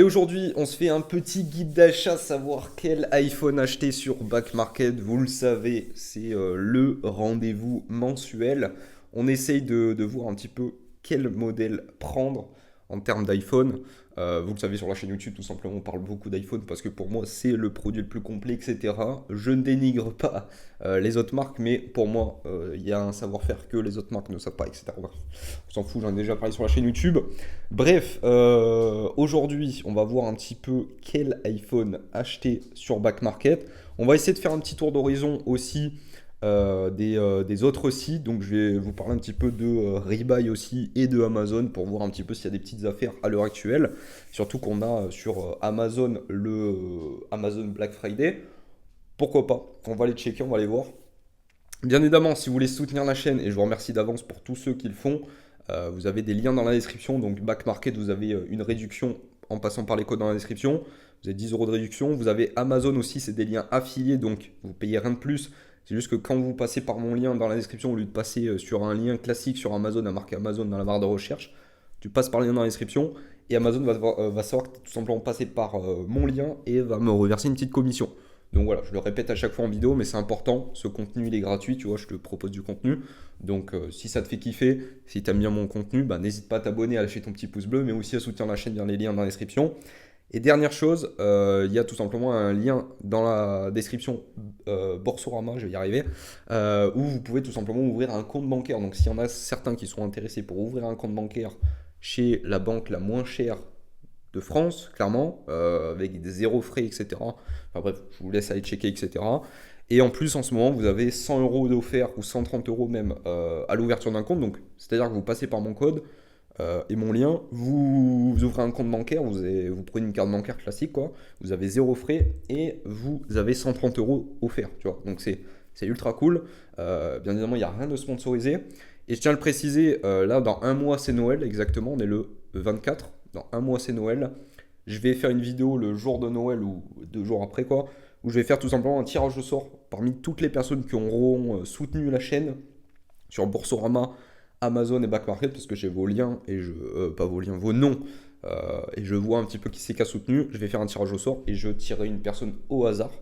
Et aujourd'hui, on se fait un petit guide d'achat, savoir quel iPhone acheter sur Back Market. Vous le savez, c'est le rendez-vous mensuel. On essaye de voir un petit peu quel modèle prendre en termes d'iPhone. Vous le savez, sur la chaîne YouTube, tout simplement, on parle beaucoup d'iPhone parce que pour moi, c'est le produit le plus complet, etc. Je ne dénigre pas les autres marques, mais pour moi, il y a un savoir-faire que les autres marques ne savent pas, etc. Bref, on s'en fout, j'en ai déjà parlé sur la chaîne YouTube. Bref, aujourd'hui, on va voir un petit peu quel iPhone acheter sur Back Market. On va essayer de faire un petit tour d'horizon aussi des autres sites. Donc, je vais vous parler un petit peu de Rebuy aussi et de Amazon pour voir un petit peu s'il y a des petites affaires à l'heure actuelle. Surtout qu'on a sur Amazon le Amazon Black Friday. Pourquoi pas? On va les checker, on va les voir. Bien évidemment, si vous voulez soutenir la chaîne, et je vous remercie d'avance pour tous ceux qui le font, vous avez des liens dans la description. Donc Back Market, vous avez une réduction en passant par les codes dans la description. Vous avez 10 € de réduction. Vous avez Amazon aussi, c'est des liens affiliés, donc vous payez rien de plus. C'est juste que quand vous passez par mon lien dans la description, au lieu de passer sur un lien classique sur Amazon, à marquer Amazon dans la barre de recherche, tu passes par le lien dans la description et Amazon va savoir que tu es tout simplement passé par mon lien et va me reverser une petite commission. Donc voilà, je le répète à chaque fois en vidéo, mais c'est important. Ce contenu, il est gratuit, tu vois, je te propose du contenu. Donc si ça te fait kiffer, si tu aimes bien mon contenu, bah, n'hésite pas à t'abonner, à lâcher ton petit pouce bleu, mais aussi à soutenir la chaîne via les liens dans la description. Et dernière chose, il y a tout simplement un lien dans la description Boursorama, je vais y arriver, où vous pouvez tout simplement ouvrir un compte bancaire. Donc s'il y en a certains qui sont intéressés pour ouvrir un compte bancaire chez la banque la moins chère de France, clairement, avec des zéro frais, etc. Enfin bref, je vous laisse aller checker, etc. Et en plus, en ce moment, vous avez 100 € d'offert ou 130 € même à l'ouverture d'un compte. Donc, c'est-à-dire que vous passez par mon code et mon lien, vous ouvrez un compte bancaire, vous prenez une carte bancaire classique, quoi. Vous avez zéro frais et vous avez 130 € offerts, tu vois. Donc, c'est ultra cool. Bien évidemment, il n'y a rien de sponsorisé. Et je tiens à le préciser, là, dans un mois, c'est Noël, exactement. On est le 24. Dans un mois, c'est Noël. Je vais faire une vidéo le jour de Noël ou 2 jours après, quoi, où je vais faire tout simplement un tirage au sort parmi toutes les personnes qui auront soutenu la chaîne sur Boursorama, Amazon et Back Market, parce que j'ai vos liens et pas vos liens, vos noms, et je vois un petit peu qui c'est qui a soutenu. Je vais faire un tirage au sort et je tirerai une personne au hasard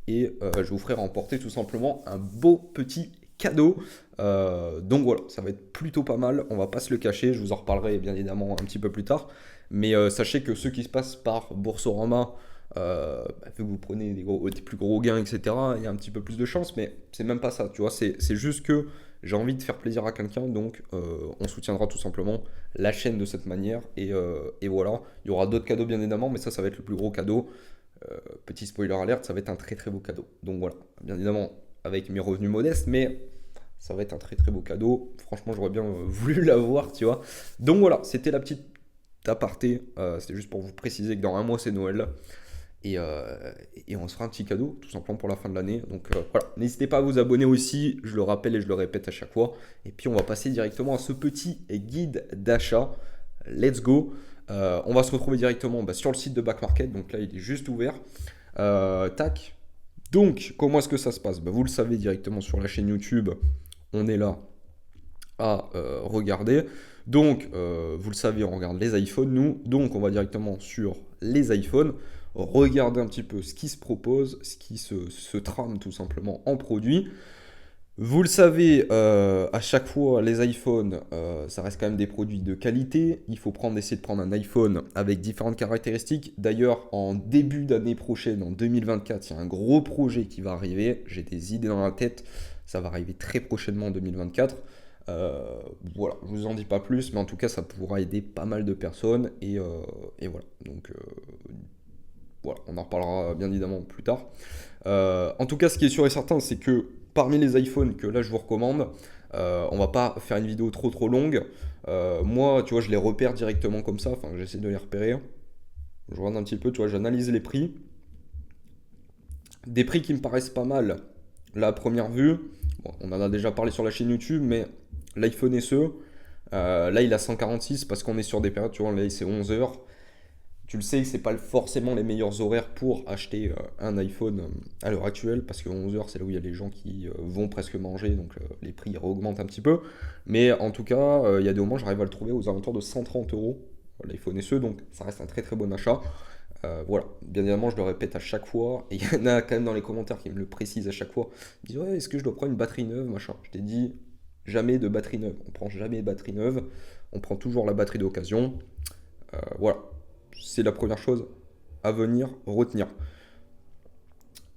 et je vous ferai remporter tout simplement un beau petit cadeau. Donc voilà, ça va être plutôt pas mal. On va pas se le cacher, je vous en reparlerai bien évidemment un petit peu plus tard. Mais sachez que ceux qui se passent par Boursorama, vu que vous prenez des plus gros gains, etc., il y a un petit peu plus de chance, mais c'est même pas ça, tu vois. C'est juste que j'ai envie de faire plaisir à quelqu'un, donc on soutiendra tout simplement la chaîne de cette manière. Et voilà, il y aura d'autres cadeaux bien évidemment, mais ça va être le plus gros cadeau. Petit spoiler alerte, ça va être un très très beau cadeau. Donc voilà, bien évidemment, avec mes revenus modestes, mais ça va être un très très beau cadeau. Franchement, j'aurais bien voulu l'avoir, tu vois. Donc voilà, c'était la petite aparté. C'était juste pour vous préciser que dans un mois, c'est Noël. Et on se fera un petit cadeau, tout simplement pour la fin de l'année. Donc voilà, n'hésitez pas à vous abonner aussi, je le rappelle et je le répète à chaque fois. Et puis on va passer directement à ce petit guide d'achat. Let's go. On va se retrouver directement sur le site de Back Market. Donc là, il est juste ouvert. Tac. Donc, comment est-ce que ça se passe? Vous le savez directement sur la chaîne YouTube. On est là à regarder. Donc, vous le savez, on regarde les iPhones, nous. Donc, on va directement sur les iPhones, regarder un petit peu ce qui se propose, ce qui se trame tout simplement en produit. Vous le savez, à chaque fois, les iPhones, ça reste quand même des produits de qualité. Il faut essayer de prendre un iPhone avec différentes caractéristiques. D'ailleurs, en début d'année prochaine, en 2024, il y a un gros projet qui va arriver. J'ai des idées dans la tête. Ça va arriver très prochainement en 2024. Voilà, je vous en dis pas plus, mais en tout cas, ça pourra aider pas mal de personnes. Et voilà, donc voilà, on en reparlera bien évidemment plus tard. En tout cas, ce qui est sûr et certain, c'est que parmi les iPhones que là je vous recommande, on va pas faire une vidéo trop trop longue. Moi, tu vois, je les repère directement comme ça, enfin, j'essaie de les repérer. Je regarde un petit peu, tu vois, j'analyse les prix. Des prix qui me paraissent pas mal, là, à première vue. Bon, on en a déjà parlé sur la chaîne YouTube, mais l'iPhone SE, là, il a 146 parce qu'on est sur des périodes, tu vois, là, c'est 11 heures. Tu le sais, c'est pas forcément les meilleurs horaires pour acheter un iPhone à l'heure actuelle, parce que 11 heures, c'est là où il y a les gens qui vont presque manger, donc les prix augmentent un petit peu. Mais en tout cas, il y a des moments, j'arrive à le trouver aux alentours de 130 euros. l'iPhone SE, donc ça reste un très très bon achat. Voilà, bien évidemment, je le répète à chaque fois, et il y en a quand même dans les commentaires qui me le précisent à chaque fois. Ils disent, ouais, est-ce que je dois prendre une batterie neuve, machin. Je t'ai dit, jamais de batterie neuve. On prend jamais de batterie neuve, on prend toujours la batterie d'occasion. Voilà, c'est la première chose à venir retenir.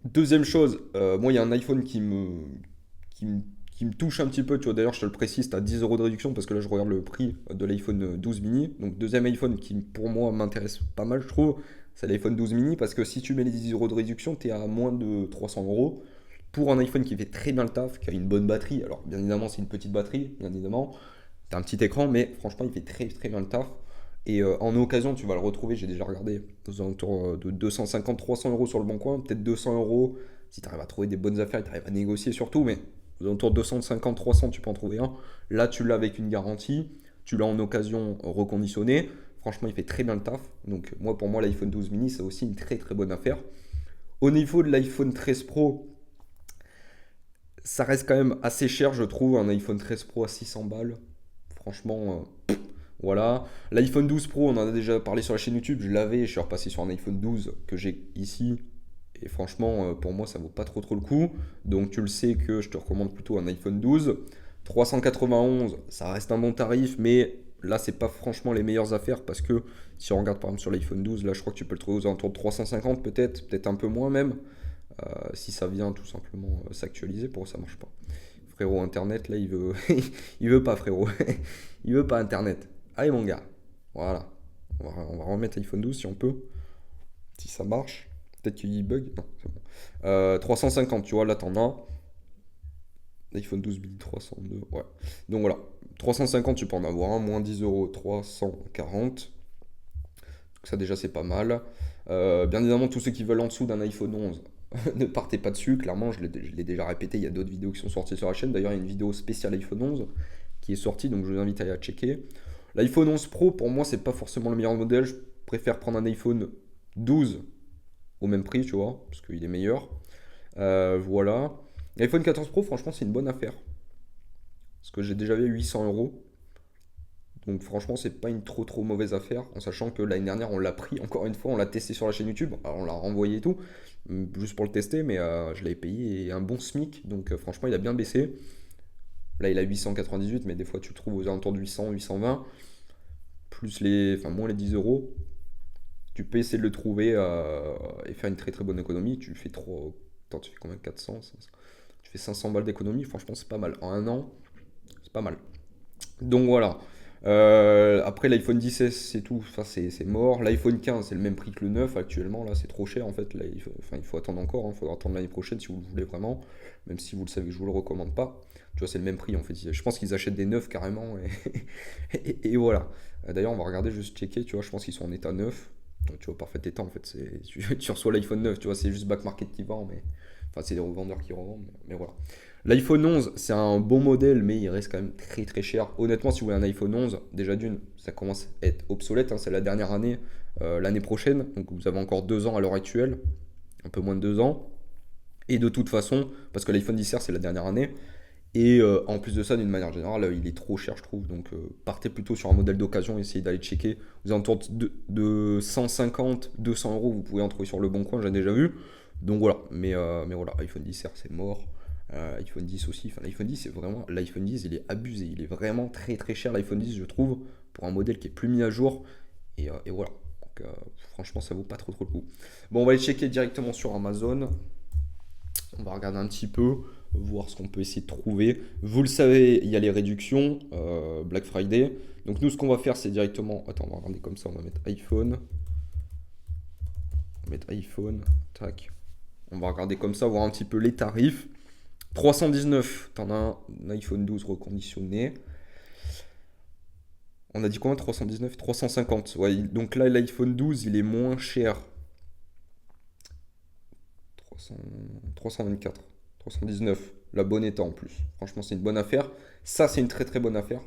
Deuxième chose, moi, il y a un iPhone qui me, qui me touche un petit peu. Tu vois, d'ailleurs, je te le précise, tu as 10 € de réduction parce que là, je regarde le prix de l'iPhone 12 mini. Donc, deuxième iPhone qui, pour moi, m'intéresse pas mal, je trouve, c'est l'iPhone 12 mini parce que si tu mets les 10 € de réduction, tu es à moins de 300 € pour un iPhone qui fait très bien le taf, qui a une bonne batterie. Alors, bien évidemment, c'est une petite batterie, bien évidemment. Tu as un petit écran, mais franchement, il fait très, très bien le taf. Et en occasion, tu vas le retrouver, j'ai déjà regardé, aux alentours de 250-300 € sur le bon coin, peut-être 200 € si tu arrives à trouver des bonnes affaires, tu arrives à négocier surtout, mais aux alentours de 250-300, tu peux en trouver un. Là, tu l'as avec une garantie, tu l'as en occasion reconditionné. Franchement, il fait très bien le taf. Donc, moi, pour moi, l'iPhone 12 mini, c'est aussi une très très bonne affaire. Au niveau de l'iPhone 13 Pro, ça reste quand même assez cher, je trouve, un iPhone 13 Pro à 600 balles. Franchement, voilà. L'iPhone 12 Pro, on en a déjà parlé sur la chaîne YouTube. Je l'avais, je suis repassé sur un iPhone 12 que j'ai ici. Et franchement, pour moi, ça vaut pas trop trop le coup. Donc tu le sais que je te recommande plutôt un iPhone 12. 391, ça reste un bon tarif, mais là, c'est pas franchement les meilleures affaires parce que si on regarde par exemple sur l'iPhone 12, là, je crois que tu peux le trouver aux alentours de 350 peut-être, peut-être un peu moins même. Si ça vient tout simplement s'actualiser, pour eux, ça marche pas. Frérot, Internet, là, il veut, il veut pas, frérot. Il veut pas Internet. Allez, mon gars. Voilà. On va remettre l'iPhone 12 si on peut. Si ça marche. Peut-être qu'il bug. Non, c'est bon. 350, tu vois, là, t'en as. iPhone 12 mini 302. Ouais. Donc voilà. 350, tu peux en avoir un. Moins 10 €, 340. Donc ça, déjà, c'est pas mal. Bien évidemment, tous ceux qui veulent en dessous d'un iPhone 11, ne partez pas dessus. Clairement, je l'ai déjà répété. Il y a d'autres vidéos qui sont sorties sur la chaîne. D'ailleurs, il y a une vidéo spéciale iPhone 11 qui est sortie. Donc je vous invite à aller la checker. L'iPhone 11 Pro, pour moi, c'est pas forcément le meilleur modèle. Je préfère prendre un iPhone 12 au même prix, tu vois, parce qu'il est meilleur. Voilà. L'iPhone 14 Pro, franchement, c'est une bonne affaire. Parce que j'ai déjà vu 800 €. Donc franchement, c'est pas une trop trop mauvaise affaire, en sachant que l'année dernière, on l'a pris, encore une fois, on l'a testé sur la chaîne YouTube. Alors on l'a renvoyé et tout, juste pour le tester, mais je l'avais payé un bon SMIC. Donc franchement, il a bien baissé. Là, il a 898, mais des fois, tu le trouves aux alentours de 800, 820. Plus enfin, moins les 10 €. Tu peux essayer de le trouver et faire une très très bonne économie. Tu fais trop. Attends, tu fais combien? 400, 500. Tu fais 500 balles d'économie. Franchement, c'est pas mal. En un an, c'est pas mal. Donc voilà. Après, l'iPhone 16, c'est tout. Enfin, c'est mort. L'iPhone 15, c'est le même prix que le 9 actuellement. Là, c'est trop cher en fait. Là, il faut attendre encore. Il faudra attendre l'année prochaine si vous le voulez vraiment. Même si vous le savez, je vous le recommande pas. Tu vois, c'est le même prix en fait. Je pense qu'ils achètent des neufs carrément. Et voilà. D'ailleurs, on va regarder, juste checker. Tu vois, je pense qu'ils sont en état neuf. Donc, tu vois, parfait état en fait. Tu reçois l'iPhone 9. Tu vois, c'est juste Back Market qui vend. Mais enfin, c'est des revendeurs qui revendent. Mais voilà. L'iPhone 11, c'est un bon modèle, mais il reste quand même très très cher. Honnêtement, si vous voulez un iPhone 11, déjà d'une, ça commence à être obsolète. Hein, c'est la dernière année, l'année prochaine. Donc vous avez encore 2 ans à l'heure actuelle, un peu moins de 2 ans. Et de toute façon, parce que l'iPhone 10R, c'est la dernière année. Et en plus de ça, d'une manière générale, il est trop cher, je trouve. Donc partez plutôt sur un modèle d'occasion, essayez d'aller checker. Vous avez autour de 150, 200 €, vous pouvez en trouver sur le bon coin, j'ai déjà vu. Donc voilà, mais voilà, iPhone 10R, c'est mort. iPhone 10 aussi, enfin l'iPhone 10 c'est vraiment, l'iPhone 10 il est abusé, il est vraiment très très cher l'iPhone 10 je trouve, pour un modèle qui est plus mis à jour, et voilà, donc franchement ça vaut pas trop trop le coup. Bon, on va aller checker directement sur Amazon, on va regarder un petit peu, voir ce qu'on peut essayer de trouver. Vous le savez, il y a les réductions, Black Friday, donc nous ce qu'on va faire c'est directement, attends, on va regarder comme ça, on va mettre iPhone, tac, on va regarder comme ça, voir un petit peu les tarifs. 319, t'en as un iPhone 12 reconditionné. On a dit combien? 319, 350. Ouais, donc là, l'iPhone 12, il est moins cher. 300, 324, 319. La bonne état en plus. Franchement, c'est une bonne affaire. Ça, c'est une très très bonne affaire.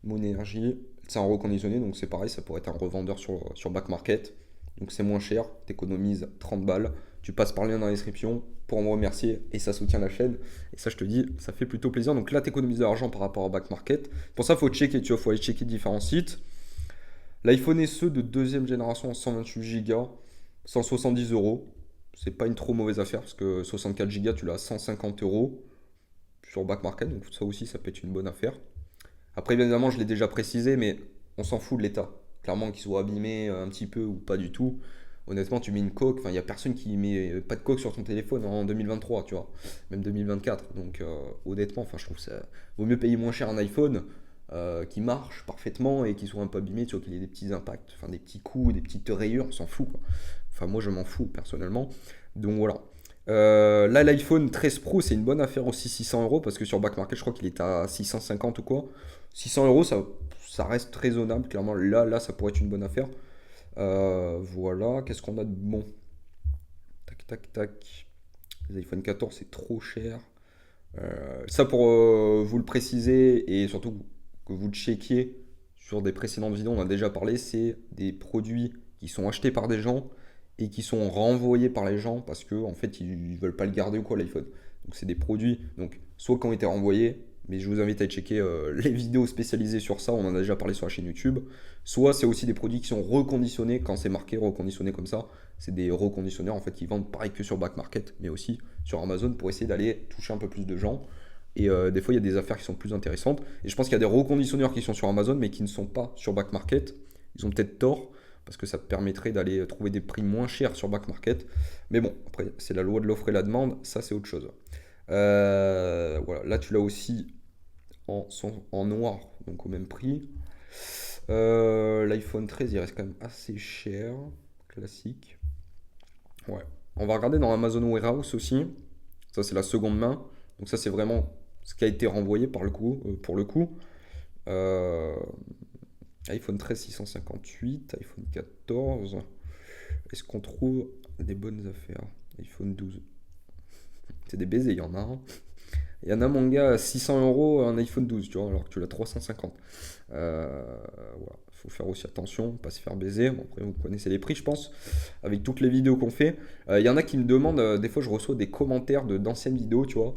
Mon énergie, c'est un reconditionné, donc c'est pareil, ça pourrait être un revendeur sur Back Market. Donc c'est moins cher, t'économises 30 balles. Tu passes par le lien dans la description pour me remercier et ça soutient la chaîne. Et ça, je te dis, ça fait plutôt plaisir. Donc là, tu économises de l'argent par rapport à Back Market. Pour ça, il faut checker, tu vois, faut aller checker différents sites. L'iPhone SE de deuxième génération en 128 Go, 170 euros. C'est pas une trop mauvaise affaire parce que 64 Go, tu l'as à 150 euros sur Back Market. Donc ça aussi, ça peut être une bonne affaire. Après, bien évidemment, je l'ai déjà précisé, mais on s'en fout de l'état. Clairement, qu'il soit abîmé un petit peu ou pas du tout. Honnêtement, tu mets une coque. Enfin, il n'y a personne qui met pas de coque sur ton téléphone en 2023, tu vois. Même 2024. Donc, honnêtement, enfin, je trouve ça. Vaut mieux payer moins cher un iPhone qui marche parfaitement et qui soit un peu abîmé, tu vois, qu'il ait des petits impacts, enfin, des petits coups, des petites rayures. On s'en fout, quoi. Enfin, moi, je m'en fous personnellement. Donc, voilà. Là, l'iPhone 13 Pro, c'est une bonne affaire aussi, 600 euros, parce que sur Back Market, je crois qu'il est à 650 ou quoi. 600 euros, ça reste raisonnable, clairement. Là, ça pourrait être une bonne affaire. Voilà, qu'est-ce qu'on a de bon? Tac, tac, tac. Les iPhone 14, c'est trop cher. Ça, pour vous le préciser, et surtout que vous le checkiez sur des précédentes vidéos, on a déjà parlé, c'est des produits qui sont achetés par des gens et qui sont renvoyés par les gens parce que en fait ils veulent pas le garder ou quoi l'iPhone. Donc c'est des produits donc soit qui ont été renvoyés, mais je vous invite à checker les vidéos spécialisées sur ça, on en a déjà parlé sur la chaîne YouTube. Soit c'est aussi des produits qui sont reconditionnés quand c'est marqué reconditionné comme ça. C'est des reconditionneurs en fait qui vendent pareil que sur Back Market, mais aussi sur Amazon pour essayer d'aller toucher un peu plus de gens. Et des fois, il y a des affaires qui sont plus intéressantes. Et je pense qu'il y a des reconditionneurs qui sont sur Amazon, mais qui ne sont pas sur Back Market. Ils ont peut-être tort, parce que ça te permettrait d'aller trouver des prix moins chers sur Back Market. Mais bon, après, c'est la loi de l'offre et la demande, ça c'est autre chose. Voilà, là tu l'as aussi en noir, donc au même prix. L'iPhone 13, il reste quand même assez cher, classique. Ouais. On va regarder dans Amazon Warehouse aussi. Ça, c'est la seconde main. Donc ça, c'est vraiment ce qui a été renvoyé par le coup, pour le coup. Euh, iPhone 13 658, iPhone 14. Est-ce qu'on trouve des bonnes affaires? iPhone 12. C'est des baisers, il y en a un. Il y en a, mon gars, à 600 euros un iPhone 12, tu vois, alors que tu l'as 350. Voilà, faut faire aussi attention, pas se faire baiser. Bon, après, vous connaissez les prix, je pense, avec toutes les vidéos qu'on fait. Il y en a qui me demandent, des fois, je reçois des commentaires d'anciennes vidéos, tu vois,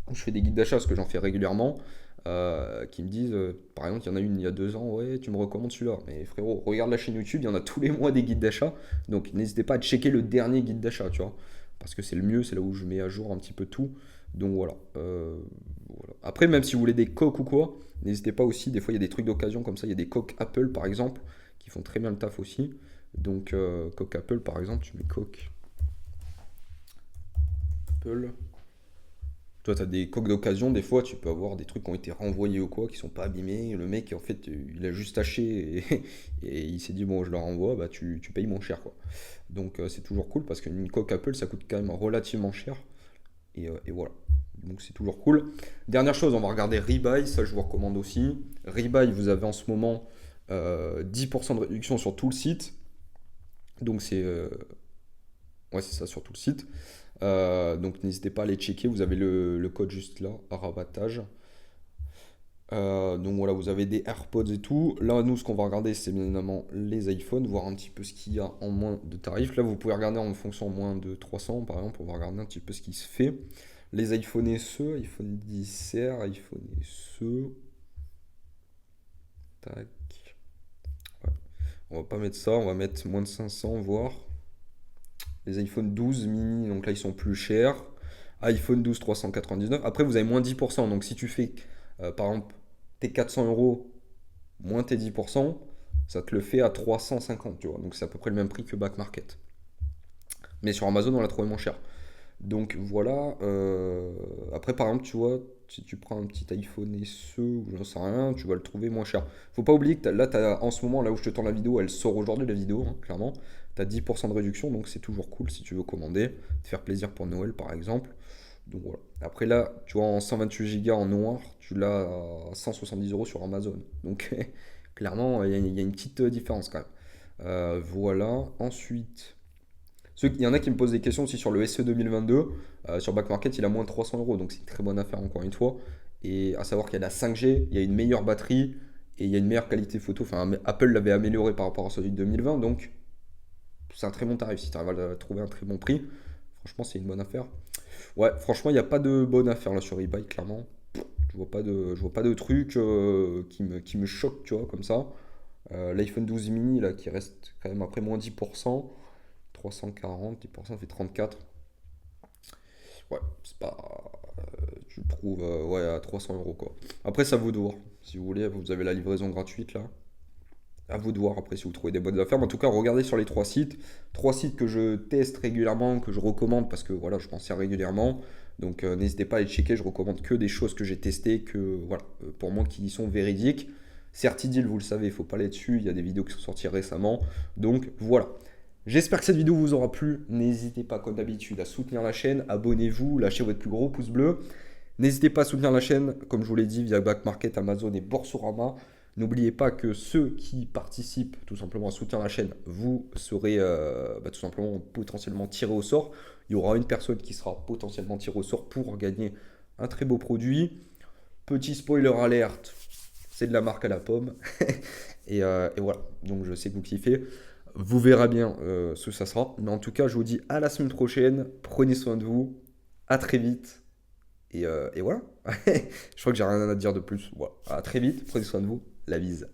où je fais des guides d'achat, ce que j'en fais régulièrement, qui me disent, par exemple, il y en a une il y a 2 ans, ouais, tu me recommandes celui-là. Mais frérot, regarde la chaîne YouTube, il y en a tous les mois des guides d'achat, donc n'hésitez pas à checker le dernier guide d'achat, tu vois, parce que c'est le mieux, c'est là où je mets à jour un petit peu tout. Donc voilà. Voilà. Après, même si vous voulez des coques ou quoi, n'hésitez pas aussi. Des fois, il y a des trucs d'occasion comme ça. Il y a des coques Apple par exemple qui font très bien le taf aussi. Donc, coque Apple par exemple, tu mets coque Apple. Toi, tu as des coques d'occasion. Des fois, tu peux avoir des trucs qui ont été renvoyés ou quoi, qui sont pas abîmés. Le mec, en fait, il a juste acheté et il s'est dit, bon, je le renvoie, bah, tu payes moins cher quoi. Donc, c'est toujours cool parce qu'une coque Apple ça coûte quand même relativement cher. Et voilà. Donc c'est toujours cool. Dernière chose, on va regarder Rebuy, ça je vous recommande aussi. Rebuy, vous avez en ce moment 10% de réduction sur tout le site. Donc ouais, c'est ça, sur tout le site. Donc n'hésitez pas à aller checker, vous avez le code juste là, rabattage. Donc voilà, vous avez des AirPods et tout. Là, nous, ce qu'on va regarder, c'est bien évidemment les iPhones, voir un petit peu ce qu'il y a en moins de tarifs. Là, vous pouvez regarder en fonction moins de 300, par exemple, on va regarder un petit peu ce qui se fait. Les iPhone SE, iPhone 10R, iPhone SE. Tac. Ouais. On va pas mettre ça, on va mettre moins de 500, voir. Les iPhone 12 mini, donc là, ils sont plus chers. iPhone 12 399. Après, vous avez moins 10%. Donc, si tu fais, par exemple, tes 400 euros moins tes 10%, ça te le fait à 350, tu vois. Donc c'est à peu près le même prix que Back Market. Mais sur Amazon, on l'a trouvé moins cher. Donc voilà. Après, par exemple, tu vois, si tu prends un petit iPhone SE ou j'en sais rien, tu vas le trouver moins cher. Faut pas oublier que là, en ce moment, là où je te tourne la vidéo, elle sort aujourd'hui la vidéo, hein, clairement. Tu as 10% de réduction, donc c'est toujours cool si tu veux commander, te faire plaisir pour Noël par exemple. Donc voilà. Après là, tu vois, en 128 Go en noir, tu l'as à 170 euros sur Amazon. Donc clairement, il y a une petite différence quand même. Voilà. Ensuite, il y en a qui me posent des questions aussi sur le SE 2022. Sur Back Market, il a moins de 300 euros, donc c'est une très bonne affaire encore une fois. Et à savoir qu'il y a de la 5G, il y a une meilleure batterie et il y a une meilleure qualité photo. Enfin, Apple l'avait amélioré par rapport à celui de 2020, donc c'est un très bon tarif. Si tu arrives à trouver un très bon prix, franchement, c'est une bonne affaire. Ouais, franchement, il n'y a pas de bonne affaire là sur eBay, clairement. Je vois pas de truc qui me choque, tu vois, comme ça. L'iPhone 12 mini, là, qui reste quand même après moins 10%, 340, 10%, ça fait 34. Ouais, c'est pas. Tu le trouves ouais, à 300 euros quoi. Après, ça vous de voir. Si vous voulez, vous avez la livraison gratuite là. À vous de voir après si vous trouvez des bonnes affaires. Mais en tout cas, regardez sur les trois sites. Trois sites que je teste régulièrement, que je recommande parce que voilà, je m'en sers régulièrement. Donc n'hésitez pas à les checker. Je recommande que des choses que j'ai testées, que voilà, pour moi qui sont véridiques. Certidil, vous le savez, il ne faut pas aller dessus. Il y a des vidéos qui sont sorties récemment. Donc voilà. J'espère que cette vidéo vous aura plu. N'hésitez pas, comme d'habitude, à soutenir la chaîne. Abonnez-vous, lâchez votre plus gros pouce bleu. N'hésitez pas à soutenir la chaîne, comme je vous l'ai dit, via Back Market, Amazon et Boursorama. N'oubliez pas que ceux qui participent tout simplement à soutenir la chaîne, vous serez tout simplement potentiellement tiré au sort. Il y aura une personne qui sera potentiellement tirée au sort pour gagner un très beau produit. Petit spoiler alerte, c'est de la marque à la pomme. Et voilà, donc je sais que vous kiffez. Vous verrez bien ce que ça sera. Mais en tout cas, je vous dis à la semaine prochaine. Prenez soin de vous. À très vite. Et voilà. Je crois que j'ai rien à dire de plus. Voilà. À très vite. Prenez soin de vous. La bise.